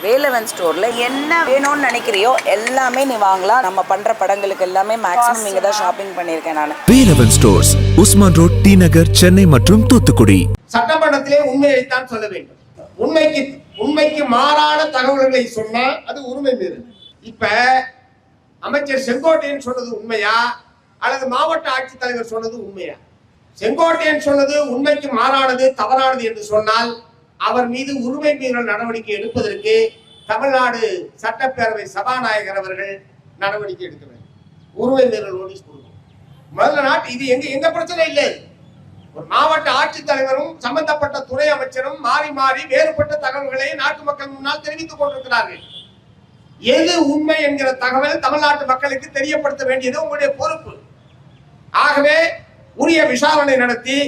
வேலவன் ஸ்டோர்ல என்ன வேணும்னு நினைக்கிறியோ எல்லாமே நீ வாங்கலாம். நம்ம பண்ற படங்களுக்கு எல்லாமே மேக்ஸிமம் இங்க தான் ஷாப்பிங் பண்ணியிருக்கேன் நான். Velavan stores, Usman road, T Nagar, Chennai மற்றும் தூத்துக்குடி. சட்டமன்றத்திலே உண்மையைத்தான் சொல்ல வேண்டும். உண்மைக்கு மாறான தகவல்களை சொன்னா அது உரிமை மீறல். இப்ப அமைச்சர் செங்கோட்டையன் சொன்னது உண்மையா அல்லது மாவட்ட ஆட்சித்தலைவர் சொன்னது உண்மையா? செங்கோட்டையன் சொன்னது உண்மைக்கு மாறானது, தவறானது என்று சொன்னால் அவர் மீது உரிமை மீறல் நடவடிக்கை எடுப்பதற்கு தமிழ்நாடு சட்டப்பேரவை சபாநாயகர் அவர்கள் நடவடிக்கை எடுக்க வேண்டும். உரிமை மீறல் நோட்டீஸ் கொடுக்கணும். முதல்ல நாட்டு இது எங்க பிரச்சனை இல்லை. ஒரு மாவட்ட ஆட்சித்தலைவரும் சம்பந்தப்பட்ட துறை அமைச்சரும் மாறி மாறி வேறுபட்ட தகவல்களை நாட்டு மக்கள் முன்னால் தெரிவித்துக் கொண்டிருக்கிறார்கள். எது உண்மை என்கிற தகவல் தமிழ்நாட்டு மக்களுக்கு தெரியப்படுத்த வேண்டியது உங்களுடைய பொறுப்பு. ஆகவே உரிய விசாரணை நடத்தி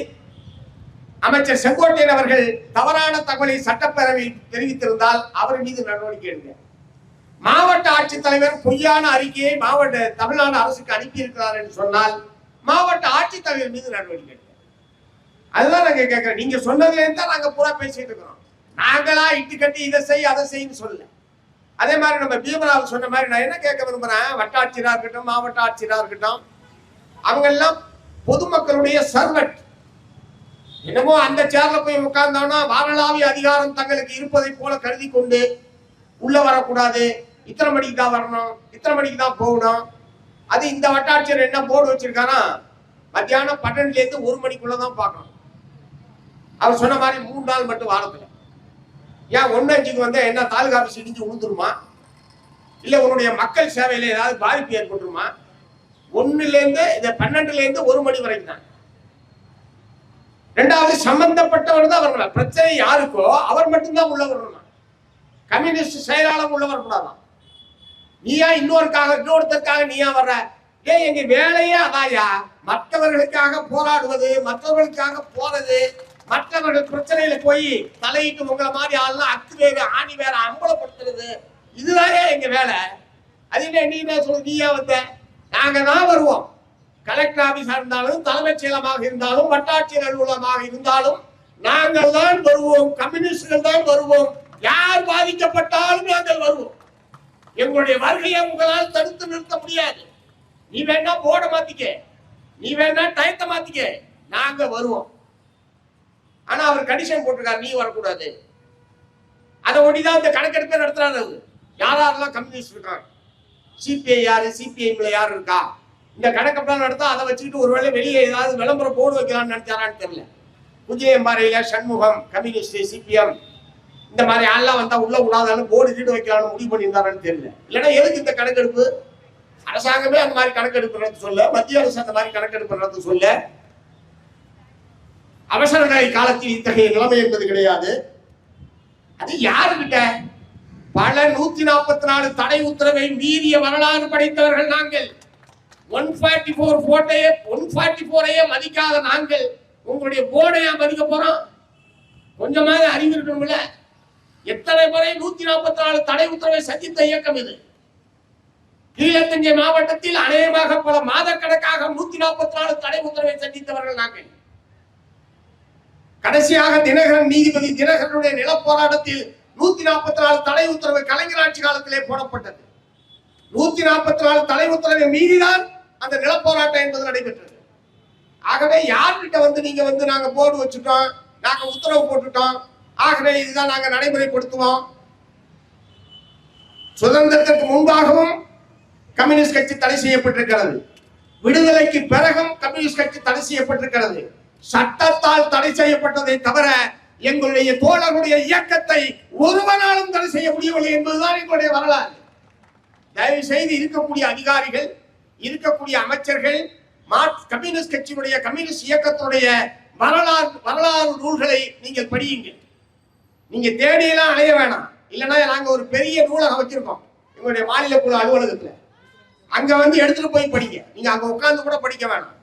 அமைச்சர் செங்கோட்டையன் அவர்கள் தவறான தகவலை சட்டப்பேரவையில் தெரிவித்திருந்தால் அவர் மீது நடவடிக்கை எடுங்க. மாவட்ட ஆட்சித்தலைவர் பொய்யான அறிக்கையை தமிழ்நாடு அரசுக்கு அனுப்பி இருக்கிறார் என்று சொன்னால் மாவட்ட ஆட்சித்தலைவர் மீது நடவடிக்கை எடுங்க. அதுதான் நாங்க கேட்கிறோம். நீங்க சொன்னதுல இருந்தா நாங்க பூரா பேசிட்டு இருக்கிறோம். நாங்களா இட்டு கட்டி இதை செய் அதை செய்யு சொல்லல. அதே மாதிரி நம்ம பீமராவ் சொன்ன மாதிரி நான் என்ன கேட்க விரும்புறேன், வட்டாட்சியரா இருக்கட்டும் மாவட்ட ஆட்சியரா இருக்கட்டும், அவங்க எல்லாம் பொதுமக்களுடைய சர்வெண்ட். என்னமோ அந்த சேர்ல போய் உட்கார்ந்தோம்னா வாரளாவிய அதிகாரம் தங்களுக்கு இருப்பதை போல கருதி கொண்டு உள்ள வரக்கூடாது, இத்தனை மணிக்கு தான் வரணும், இத்தனை மணிக்கு தான் போகணும். அது இந்த வட்டாட்சியர் என்ன போர்டு வச்சிருக்காரா, மத்தியானம் 12ல இருந்து 1 மணிக்குள்ளதான் பார்க்கணும். அவர் சொன்ன மாதிரி 3 நாள் மட்டும் வாரத்துல. ஏன் 1:05க்கு வந்தா என்ன தாலுகா ஆபீஸ் இடிஞ்சு விழுந்துருமா? இல்ல உன்னுடைய மக்கள் சேவையில ஏதாவது பாதிப்பு ஏற்பட்டுருமா? 1ல இருந்து 12ல இருந்து 1 மணி வரைக்கும் தான். இரண்டாவது, சம்பந்தப்பட்டவர் தான் வரணும். பிரச்சனை யாருக்கோ அவர் மட்டும்தான் உள்ள வரணும். கம்யூனிஸ்ட் செயலாளர் உள்ள வரக்கூடாதான். நீயா இன்னொருத்தருக்காக நீயா வர்ற? எங்க வேலையே அதாயா, மற்றவர்களுக்காக போராடுவது, மற்றவர்களுக்காக போறது, மற்றவர்கள் பிரச்சனையில போய் தலையிட்டு உங்களை மாதிரி ஆள்லாம் அத்து வேறு ஆணி வேற அம்பலப்படுத்துறது, இதுதானே எங்க வேலை. அது என்ன நீ சொல்ல, நீயா வந்த? நாங்க தான் வருவோம். கலெக்டர் ஆபீஸா இருந்தாலும், தலைமைச் செயலமாக இருந்தாலும், வட்டாட்சியர் அலுவலகமாக இருந்தாலும் நாங்கள் தான் வருவோம். கம்யூனிஸ்டுகள் தான் வருவோம். யார் பாதிக்கப்பட்டாலும் நாங்கள் வருவோம். எங்களுடைய வருகையை உங்களால் தடுத்து நிறுத்த முடியாது. நீ வேணா போர்டை மாத்திக்க, நீ வேணா டயத்தை மாத்திக்க, நாங்க வருவோம். ஆனா அவர் கண்டிஷன் போட்டிருக்காரு, நீ வரக்கூடாது. அதை ஒட்டிதான் இந்த கணக்கெடுப்பை நடத்துறாரு. யாரெல்லாம் கம்யூனிஸ்ட் இருக்காங்க, சிபிஐ யாரு, சிபிஐ யாரு இருக்கா, இந்த கணக்கெடுப்பு நடத்தா அதை வச்சுக்கிட்டு ஒருவேளை வெளியே ஏதாவது விளம்பரம் போர்டு வைக்கலாம்னு நினைச்சாரான்னு தெரியல. புஜயம்பாறையில சண்முகம் கம்யூனிஸ்ட், சிபிஎம் இந்த மாதிரி ஆள்லாம் வந்தா உள்ள விடாதாலும் போர்டு கீடு வைக்கலாம்னு முடிவு பண்ணியிருந்தாரான்னு தெரியல. இல்லைன்னா எதுக்கு இந்த கணக்கெடுப்பு? அரசாங்கமே அந்த மாதிரி கணக்கெடுப்பு நடத்த சொல்ல, மத்திய அரசு அந்த மாதிரி கணக்கெடுப்பு நடத்த சொல்ல. அவசர நிலை காலத்தில் இத்தகைய நிலைமை என்பது கிடையாது. அது யாருக்கிட்ட? பல 144 தடை உத்தரவை மீறிய வரலாறு படைத்தவர்கள் நாங்கள். 144 மதிக்காத நாங்கள் உங்களுடைய போர்டையா மதிக்க போறோம்? கொஞ்சமாக அறிவு இருக்கணும்ல. எத்தனை முறை 144 தடை உத்தரவை சந்தித்த இயக்கம் இது. கீழத்தஞ்சை மாவட்டத்தில் அநேகமாக பல மாத கணக்காக 144 தடை உத்தரவை சந்தித்தவர்கள் நாங்கள். கடைசியாக நீதிபதி தினகரனுடைய நில போராட்டத்தில் 144 தடை உத்தரவு கலைஞர் ஆட்சி காலத்திலே போடப்பட்டது. 144 தடை உத்தரவை மீறிதான் அந்த நில போராட்டம் என்பது நடைபெற்றது. ஆகவே யார்கிட்ட நீங்க நாங்க போர்டு வச்சுட்டோம், நாங்க உத்தரவு போட்டுட்டோம், ஆகவே இதுதான் நாங்க நடைமுறைப்படுத்துவோம். சுதந்திரத்திற்கு முன்பாகவும் கம்யூனிஸ்ட் கட்சி தடை செய்யப்பட்டிருக்கிறது. விடுதலைக்கு பிறகும் கம்யூனிஸ்ட் கட்சி தடை செய்யப்பட்டிருக்கிறது. சட்டத்தால் தடை செய்யப்பட்டதை தவிர எங்களுடைய தோழர்களுடைய இயக்கத்தை ஒருவனாலும் தடை செய்ய முடியவில்லை என்பதுதான் எங்களுடைய வரலாறு. தயவு செய்து இருக்கக்கூடிய அதிகாரிகள், இருக்கக்கூடிய அமைச்சர்கள் கம்யூனிஸ்ட் கட்சியினுடைய, கம்யூனிஸ்ட் இயக்கத்துடைய வரலாறு நூல்களை நீங்கள் படியுங்கள். நீங்க தேடியெல்லாம் அலைய வேணாம். இல்லைன்னா நாங்க ஒரு பெரிய நூலகம் வச்சிருக்கோம் எங்களுடைய மாநில குழு அலுவலகத்துல. அங்க எடுத்துட்டு போய் படிங்க. நீங்க அங்க உட்கார்ந்து கூட படிக்க வேணாம்.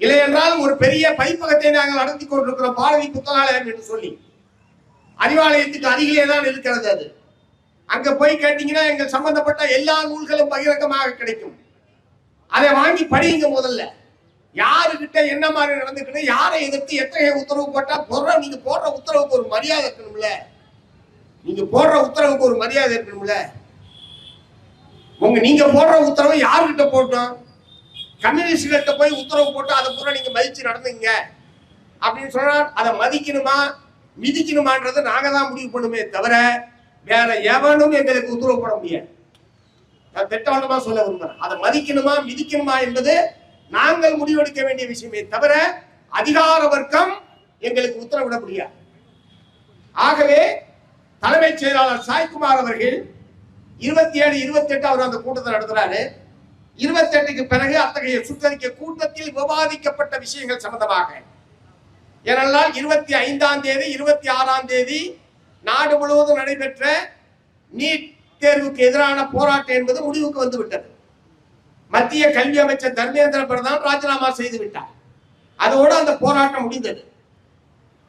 இல்லை என்றால் ஒரு பெரிய பதிப்பகத்தை நாங்கள் நடத்தி கொண்டிருக்கிறோம், பாரதி புத்தகாலயம் என்று சொல்லி. அறிவாலயத்துக்கு அருகிலே தான் இருக்கிறது அது. அங்க போய் கேட்டீங்கன்னா எங்கள் சம்பந்தப்பட்ட எல்லா நூல்களும் பகிரங்கமாக கிடைக்கும். அதை வாங்கி படிங்க. முதல்ல யாருக்கிட்ட என்ன மாதிரி நடந்துக்கிட்டு, யாரை எதிர்த்து எத்தகைய உத்தரவு போட்டா நீங்க போடுற உத்தரவுக்கு ஒரு மரியாதை இருக்கணும்ல. நீங்க போடுற உத்தரவுக்கு ஒரு மரியாதை இருக்கணும்ல. நீங்க போடுற உத்தரவை யாருக்கிட்ட போட்டோம்? கம்யூனிஸ்ட்கிட்ட போய் உத்தரவு போட்டு அதை பூரா நீங்க மதிச்சு நடந்தீங்க அப்படின்னு சொன்னா அதை மதிக்கணுமா மிதிக்கணுமான்றது நாங்க தான் முடிவு பண்ணுமே தவிர வேற எவனும் எங்களுக்கு உத்தரவு போட முடியாது. நான் திட்டவட்டமா சொல்ல விரும்புறேன். அதை மதிக்கணுமா மிதிக்கணுமா என்பது நாங்கள் முடிவெடுக்க வேண்டிய விஷயமே தவிர அதிகார வர்க்கம் எங்களுக்கு உத்தரவிட முடியாது. ஆகவே தலைமைச் செயலாளர் சாய்குமார் அவர்கள் 27, 28 அவர் அந்த கூட்டத்தை நடத்துறாரு. 28க்கு பிறகு அத்தகைய சுற்றறிக்கை கூட்டத்தில் விவாதிக்கப்பட்ட விஷயங்கள் சம்பந்தமாக ஏனென்றால் 25ஆம் தேதி 26ஆம் தேதி நாடு முழுவதும் நடைபெற்ற நீட் தேர்வுக்கு எதிரான போராட்டம் என்பது முடிவுக்கு வந்து விட்டது. மத்திய கல்வி அமைச்சர் தர்மேந்திர பிரதான் ராஜினாமா செய்து விட்டார். அதோடு அந்த போராட்டம் முடிந்தது.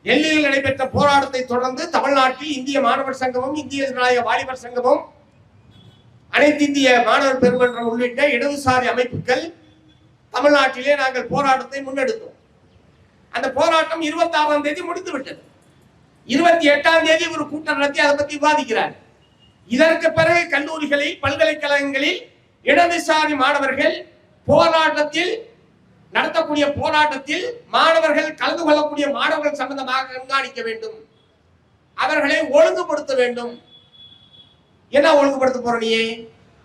டெல்லியில் நடைபெற்ற போராட்டத்தை தொடர்ந்து தமிழ்நாட்டில் இந்திய மாணவர் சங்கமும் இந்திய ஜனநாயக வாலிபர் சங்கமும் அனைத்து இந்திய மாணவர் பெருமன்றம் உள்ளிட்ட இடதுசாரி அமைப்புகள் தமிழ்நாட்டிலே நாங்கள் போராட்டத்தை முன்னெடுத்தோம். அந்த போராட்டம் 26ஆம் தேதி முடிந்து விட்டது. 28ஆம் தேதி ஒரு கூட்டம் நடத்தி அதை பற்றி விவாதிக்கிறார். இதற்கு பிறகு கல்லூரிகளில் பல்கலைக்கழகங்களில் இடதுசாரி மாணவர்கள் போராட்டத்தில் நடத்தக்கூடிய போராட்டத்தில் மாணவர்கள் கலந்து கொள்ளக்கூடிய மாணவர்கள் சம்பந்தமாக கண்காணிக்க வேண்டும், அவர்களை ஒழுங்குபடுத்த வேண்டும். என்ன ஒழுங்குபடுத்த போற நீ?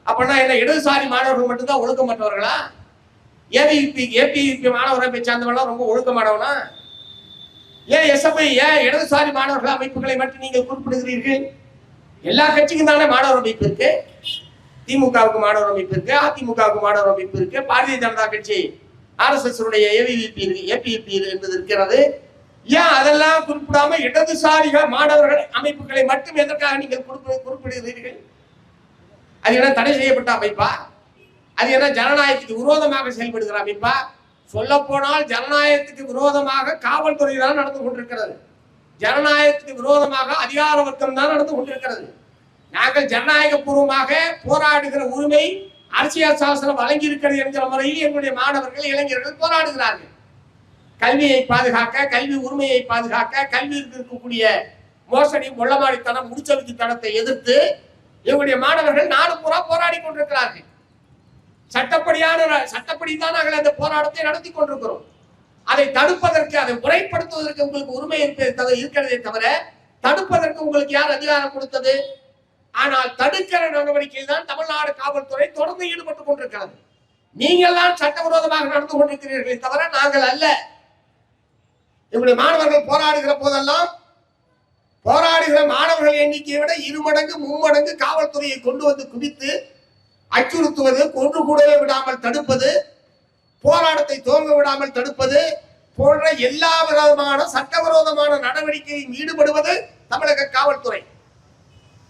அப்படின்னா என்ன இடதுசாரி மாணவர்கள் மட்டும்தான் ஒழுக்கமற்றவர்களா? ஏபிவிபி மாணவர் அமைப்பை சார்ந்தவர்களா ரொம்ப ஒழுக்கமானவனா? ஏன் எஸ்எஃப்ஐ ஏன் இடதுசாரி மாணவர்கள் அமைப்புகளை மட்டும் நீங்கள் குறிப்பிடுகிறீர்கள்? எல்லா கட்சிக்கும் தானே மாணவர் அமைப்பு இருக்கு. திமுகவுக்கு மாணவர் அமைப்பு இருக்கு, அதிமுகவுக்கு மாணவர் அமைப்பு இருக்கு, பாரதிய ஜனதா கட்சி RSS உடைய ஏபிவிபி என்பது இருக்கிறது. ஏன் அதெல்லாம் குறிப்பிடாம இடதுசாரி மாணவர்கள் அமைப்புகளை மட்டும் எதற்காக நீங்கள் குறிப்பிடுகிறீர்கள்? அது என்ன தடை செய்யப்பட்ட அமைப்பா? அது என்ன ஜனநாயகத்துக்கு விரோதமாக செயல்படுகிற அமைப்பா? சொல்ல போனால் ஜனநாயகத்துக்கு விரோதமாக காவல்துறை தான் நடந்து கொண்டிருக்கிறது. ஜனநாயகத்துக்கு விரோதமாக அதிகார வர்க்கம் தான் நடந்து கொண்டிருக்கிறது. நாங்கள் ஜனநாயக பூர்வமாக போராடுகிற உரிமை அரசியல் சாசனம் வழங்கி இருக்கிறது என்கிற முறையில் எங்களுடைய மாணவர்கள் இளைஞர்கள் போராடுகிறார்கள். கல்வியை பாதுகாக்க, கல்வி உரிமையை பாதுகாக்க, கல்விக்கு இருக்கக்கூடிய மோசடி மொள்ளமாடித்தனம் முடிச்சவித்தனத்தை எதிர்த்து எங்களுடைய மாணவர்கள் நாடு பூரா போராடி கொண்டிருக்கிறார்கள். சட்டப்படி தான் நாங்கள் அந்த போராட்டத்தை நடத்தி கொண்டிருக்கிறோம். அதை தடுப்பதற்கு, அதை முறைப்படுத்துவதற்கு உங்களுக்கு உரிமை இருக்கிறதே தவிர தடுப்பதற்கு உங்களுக்கு யார் அதிகாரம் கொடுத்தது? ஆனால் தடுக்கிற நடவடிக்கையில் தான் தமிழ்நாடு காவல்துறை தொடர்ந்து ஈடுபட்டுக் கொண்டிருக்கிறது. நீங்கள் தான் சட்டவிரோதமாக நடந்து கொண்டிருக்கிறீர்களே தவிர நாங்கள் அல்ல. எங்களுடைய மாணவர்கள் போராடுகிற போதெல்லாம் போராடுகிற மாணவர்கள் எண்ணிக்கையை விட 2 மடங்கு 3 மடங்கு காவல்துறையை கொண்டு வந்து குவித்து அச்சுறுத்துவது, கொன்று கூடவே விடாமல் தடுப்பது, போராட்டத்தை துவங்க விடாமல் தடுப்பது போன்ற எல்லா விதமான சட்டவிரோதமான நடவடிக்கையில் ஈடுபடுவது தமிழக காவல்துறை.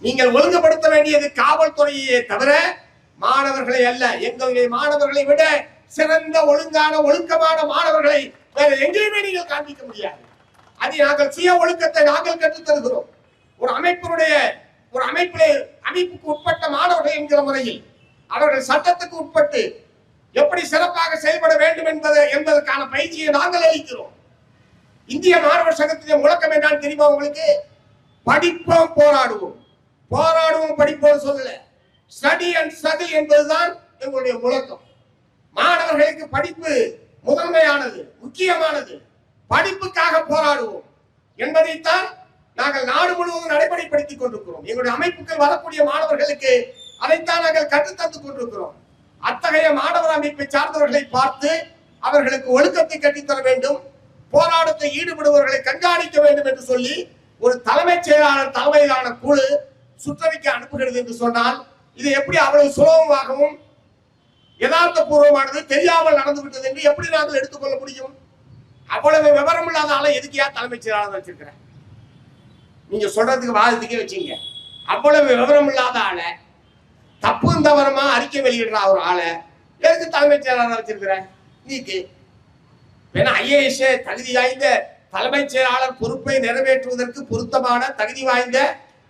நீங்கள் ஒழுங்குபடுத்த வேண்டியது காவல்துறையே தவிர மாணவர்களை அல்ல. எங்களுடைய மாணவர்களை விட சிறந்த ஒழுங்கான ஒழுக்கமான மாணவர்களை வேற எங்கேயுமே நீங்கள் காண்பிக்க முடியாது. அது நாங்கள் சுய ஒழுக்கத்தை நாங்கள் கற்றுத் தருகிறோம். ஒரு அமைப்புக்கு உட்பட்ட மாணவர்கள் என்கிற முறையில் அவர்கள் சட்டத்துக்கு உட்பட்டு எப்படி சிறப்பாக செயல்பட வேண்டும் என்பதற்கான பயிற்சியை நாங்கள் அளிக்கிறோம். இந்திய மாணவர் சங்கத்தின் முழக்கம் என்னன்னு தெரியுமா உங்களுக்கு? படிப்போம் போராடுவோம், போராடுவோம் படிப்போம் சொல்லல, ஸ்டடி அண்ட் ஸ்ட்ரகிள் என்பதுதான் எங்களுடைய முழக்கம். மாணவர்களுக்கு படிப்பு முதன்மையானது, முக்கியமானது. படிப்புக்காக போராடுவோம் என்பதைத்தான் நாங்கள் நாடு முழுவதும் நடைமுறைப்படுத்திக் கொண்டிருக்கிறோம். எங்களுடைய அமைப்புகள் வரக்கூடிய மாணவர்களுக்கு அதைத்தான் நாங்கள் கற்றுத்தந்து கொண்டிருக்கிறோம். அத்தகைய மாணவர் அமைப்பை சார்ந்தவர்களை பார்த்து அவர்களுக்கு ஒழுக்கத்தை கட்டித்தர வேண்டும், போராட்டத்தை ஈடுபடுபவர்களை கண்காணிக்க வேண்டும் என்று சொல்லி ஒரு தலைமைச் செயலாளர் தலைமையிலான குழு சுற்றறிக்கை அனுப்புகிறது என்று சொன்னால் இது எப்படி அவ்வளவு சுலபமாகவும் யதார்த்த பூர்வமானது தெரியாமல் நடந்துவிட்டது என்று எப்படி நாங்கள் எடுத்துக்கொள்ள முடியும்? அவ்வளவு விவரம் இல்லாத ஆளை எதுக்கியா தலைமைச் செயலாளர் வச்சிருக்கிறேன்? நீங்க சொல்றதுக்கு வாதத்துக்கே வச்சீங்க. அவ்வளவு விவரம் இல்லாத ஆளை, தப்பும் தவறமா அறிக்கை வெளியிடுற ஒரு ஆளை எதுக்கு தலைமைச் செயலாளர் வச்சிருக்கிறேன்? நீக்கு வேணா IAS தகுதி வாய்ந்த தலைமைச் செயலாளர் பொறுப்பை நிறைவேற்றுவதற்கு பொருத்தமான தகுதி வாய்ந்த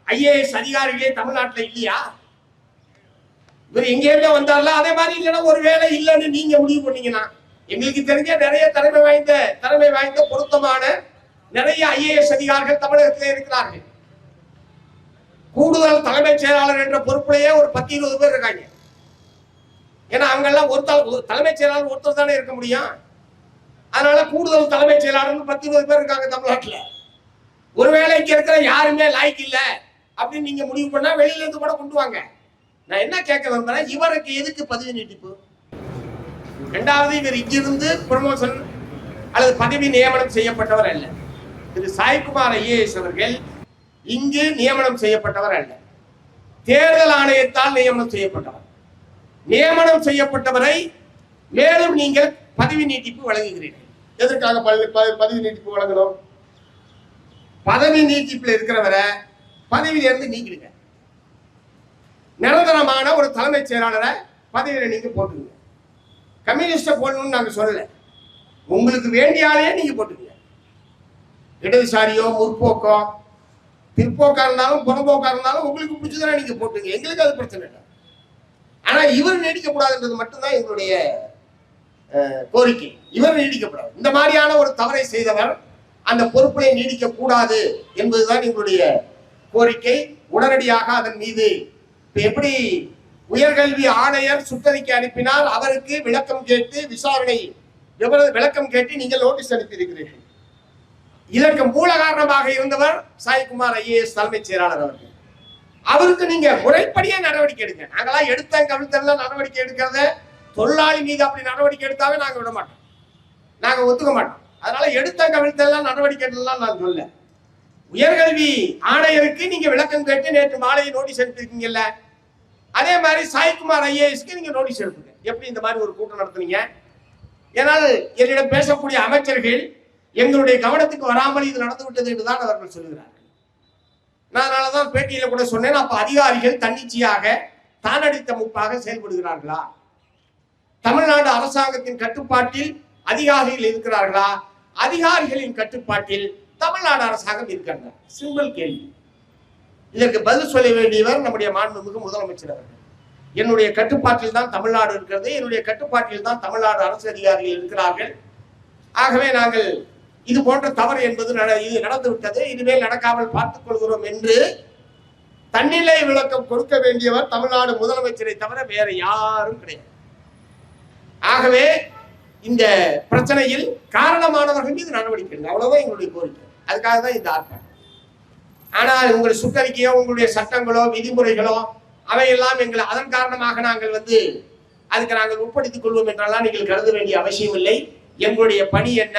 IAS அதிகாரிகளே தமிழ்நாட்டில் இல்லையா? இவர் எங்கேயுமே வந்தார்ல, அதே மாதிரி இல்லைன்னா ஒரு வேலை இல்லைன்னு நீங்க முடிவு பண்ணீங்கன்னா, எங்களுக்கு தெரிஞ்ச நிறைய திறமை வாய்ந்த பொருத்தமான நிறைய IAS அதிகாரிகள் தமிழகத்திலே இருக்கிறார்கள். கூடுதல் தலைமைச் செயலாளர் என்ற பொறுப்பிலேயே ஒரு 10-20 பேர் இருக்காங்க. ஏன்னா அவங்க எல்லாம் ஒரு தலைமைச் செயலாளர் ஒருத்தர் தானே இருக்க முடியும். அதனால கூடுதல் தலைமைச் செயலாளர் 10-20 பேர் இருக்காங்க தமிழ்நாட்டில். ஒருவேளை இங்க இருக்கிற யாருமே லாய்க்கு இல்ல அப்படின்னு நீங்க முடிவு பண்ணா வெளியில இருந்து கூட கொண்டு வாங்க. நான் என்ன கேட்க விரும்புறேன், இவருக்கு எதுக்கு பதவி நீட்டிப்பு? இரண்டாவது, இவர் இங்கிருந்து ப்ரமோஷன் அல்லது பதவி நியமனம் செய்யப்பட்டவர் அல்ல. திரு சாய்குமார் ஐஏஎஸ் அவர்கள் இங்கு நியமனம் செய்யப்பட்டவர் அல்ல, தேர்தல் ஆணையத்தால் நியமனம் செய்யப்பட்டவர். நியமனம் செய்யப்பட்டவரை மேலும் நீங்கள் பதவி நீட்டிப்பு வழங்குகிறீர்கள். எதற்காக பதவி நீட்டிப்பு வழங்கணும்? பதவி நீட்டிப்பில் இருக்கிறவரை பதவியிலிருந்து நீக்கிடுங்க. நிரந்தரமான ஒரு தலைமைச் செயலாளரை பதவியில நீங்க போட்டுங்க. கம்யூனிஸ்ட போடணும்னு நாங்க சொல்லல, உங்களுக்கு வேண்டியாலே நீங்க போட்டுக்கீங்க. இடதுசாரியோ முற்போக்கோ பிற்போக்கா இருந்தாலும் புறம்போக்கா இருந்தாலும் உங்களுக்கு பிடிச்சதுனா நீங்க போட்டுங்க, எங்களுக்கு அது பிரச்சனை இல்லை. ஆனா இவர் நீடிக்கக்கூடாதுன்றது மட்டும்தான் எங்களுடைய கோரிக்கை. இவர் நீடிக்கப்படாது. இந்த மாதிரியான ஒரு தவறை செய்தவர் அந்த பொறுப்பை நீடிக்க கூடாது என்பதுதான் எங்களுடைய கோரிக்கை. உடனடியாக அதன் மீது எப்படி உயர்கல்வி ஆணையர் சுற்றறிக்கை அனுப்பினால் அவருக்கு விளக்கம் கேட்டு விசாரணை விளக்கம் கேட்டு நீங்கள் நோட்டீஸ் அனுப்பியிருக்கிறீர்கள். இதற்கு மூல காரணமாக இருந்தவர் சாய்குமார் ஐஏஎஸ் தலைமைச் செயலாளர் அவர்கள். அவருக்கு நீங்க முறைப்படியே நடவடிக்கை எடுங்க. நாங்களாம் எடுத்த கவிழ்த்தெல்லாம் நடவடிக்கை எடுக்கிறத தொழிலாளி மீது அப்படி நடவடிக்கை எடுத்தாவே நாங்க விட மாட்டோம், நாங்க ஒத்துக்க மாட்டோம். அதனால எடுத்த கவிழ்த்தெல்லாம் நடவடிக்கை எடுக்கலாம் நான் சொல்ல. உயர்கல்வி ஆணையருக்கு நீங்க விளக்கம் கேட்டு நேற்று மாலை நோட்டீஸ் அனுப்பியிருக்கீங்கல்ல, அதே மாதிரி சாய்குமார் ஐஏஎஸ்க்கு நீங்க நோட்டீஸ் அனுப்புங்க. எப்படி இந்த மாதிரி ஒரு கூட்டம் நடத்துனீங்க? ஏனால் என்னிடம் பேசக்கூடிய அமைச்சர்கள் எங்களுடைய கவனத்துக்கு வராமல் இது நடந்து விட்டது என்றுதான் அவர்கள் சொல்லுகிறார்கள். நான் அதனாலதான் பேட்டியில கூட சொன்னேன், அப்ப அதிகாரிகள் தன்னிச்சையாக தானடித்த முப்பாக செயல்படுகிறார்களா? தமிழ்நாடு அரசாங்கத்தின் கட்டுப்பாட்டில் அதிகாரிகள் இருக்கிறார்களா? அதிகாரிகளின் கட்டுப்பாட்டில் தமிழ்நாடு அரசாங்கம் இருக்கிறாங்க. சிம்பிள் கேள்வி. இதற்கு பதில் சொல்ல வேண்டியவர் நம்முடைய மாண்புமிகு முதலமைச்சர் அவர்கள். என்னுடைய கட்டுப்பாட்டில் தான் தமிழ்நாடு இருக்கிறது, என்னுடைய கட்டுப்பாட்டில் தான் தமிழ்நாடு அரசு அதிகாரிகள் இருக்கிறார்கள். ஆகவே நாங்கள் இது போன்ற தவறு என்பது இது நடந்து விட்டது, இனிமேல் நடக்காமல் பார்த்துக் கொள்கிறோம் என்று தன்னிலை விளக்கம் கொடுக்க வேண்டியவர் தமிழ்நாடு முதலமைச்சரை தவிர வேற யாரும் கிடையாது. ஆகவே இந்த பிரச்சனையில் காரணமானவர்கள் மீது நடவடிக்கை எடுங்க, அவ்வளவுதான் எங்களுடைய கோரிக்கை. அதுக்காக தான் இந்த ஆர்ப்பாட்டம். ஆனால் உங்களுடைய சுற்றறிக்கையோ உங்களுடைய சட்டங்களோ விதிமுறைகளோ அவையெல்லாம் எங்களை அதன் காரணமாக நாங்கள் அதுக்கு நாங்கள் உட்படுத்திக் கொள்வோம் என்றெல்லாம் நீங்கள் கருத வேண்டிய அவசியம் இல்லை. எங்களுடைய பணி என்ன,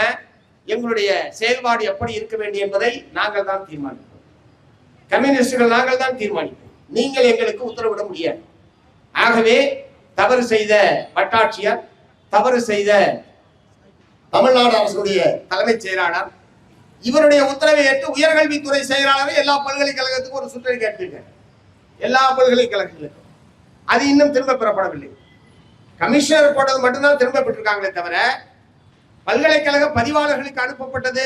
எங்களுடைய செயல்பாடு எப்படி இருக்க வேண்டும் என்பதை நாங்கள் தான் தீர்மானிப்போம். கம்யூனிஸ்டுகள் நாங்கள் தான் தீர்மானிப்போம், நீங்கள் எங்களுக்கு உத்தரவிட முடியாது. ஆகவே தவறு செய்த வட்டாட்சியர், தவறு செய்த தமிழ்நாடு அரசுடைய தலைமைச் செயலாளர், இவருடைய உத்தரவை ஏற்று உயர்கல்வித்துறை செயலாளரை எல்லா பல்கலைக்கழகத்துக்கும் ஒரு சுற்றறிக்கை அனுப்பியிருக்காங்க. எல்லா பல்கலைக்கழகங்களுக்கும் அது இன்னும் திரும்ப பெறப்படவில்லை. கமிஷனர் போட்டது மட்டும்தான் திரும்ப பெற்றிருக்காங்களே தவிர பல்கலைக்கழக பதிவாளர்களுக்கு அனுப்பப்பட்டது,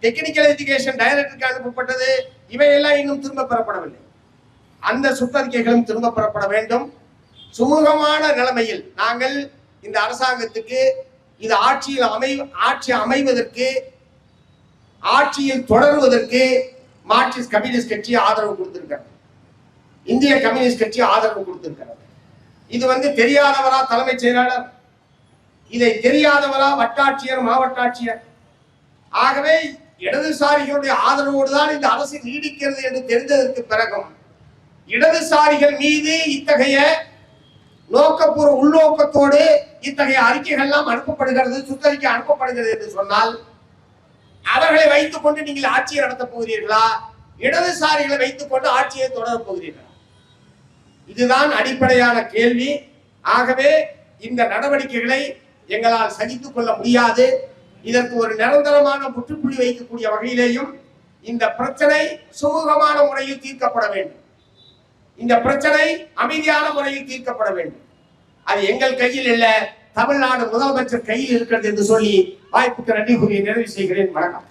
டெக்னிக்கல் எஜுகேஷன் டைரக்டருக்கு அனுப்பப்பட்டது, இவையெல்லாம் இன்னும் திரும்ப பெறப்படவில்லை. அந்த சுற்றறிக்கைகளும் திரும்ப பெறப்பட வேண்டும். சுமூகமான நிலைமையில் நாங்கள் இந்த அரசாங்கத்துக்கு இது ஆட்சி அமைவதற்கு, ஆட்சியில் தொடருவதற்கு மார்க்சிஸ்ட் கம்யூனிஸ்ட் கட்சி ஆதரவு கொடுத்திருக்கிறது, இந்திய கம்யூனிஸ்ட் கட்சி ஆதரவு கொடுத்திருக்கிறது. இது தெரியாதவரா தலைமைச் செயலாளர், இதை தெரியாதவரா வட்டாட்சியர், மாவட்டாட்சியர்? ஆகவே இடதுசாரிகளுடைய ஆதரவோடு தான் இந்த அரசு நீடிக்கிறது என்று தெரிந்ததற்கு பிறகும் இடதுசாரிகள் மீது இத்தகைய நோக்கப்பூர்வ உள்நோக்கத்தோடு இத்தகைய அறிக்கைகள்லாம் அனுப்பப்படுகிறது, சுற்றறிக்கை அனுப்பப்படுகிறது என்று சொன்னால் அவர்களை வைத்துக் கொண்டு நீங்கள் ஆட்சியை நடத்தப் போகிறீர்களா? இடதுசாரிகளை வைத்துக் கொண்டு ஆட்சியை தொடரப் போகிறீர்களா? இதுதான் அடிப்படையான கேள்வி. ஆகவே இந்த நடவடிக்கைகளை எங்களால் சகித்துக் கொள்ள முடியாது. இதற்கு ஒரு நிரந்தரமான முற்றுப்புள்ளி வைக்கக்கூடிய வகையிலேயும் இந்த பிரச்சனை சுமூகமான முறையில் தீர்க்கப்பட வேண்டும். இந்த பிரச்சனை அமைதியான முறையில் தீர்க்கப்பட வேண்டும். அது எங்கள் கையில் இல்ல, தமிழ்நாடு முதலமைச்சர் கையில் இருக்கிறது என்று சொல்லி வாய்ப்புக்கு நன்றி கூறி நிறைவு செய்கிறேன். வணக்கம்.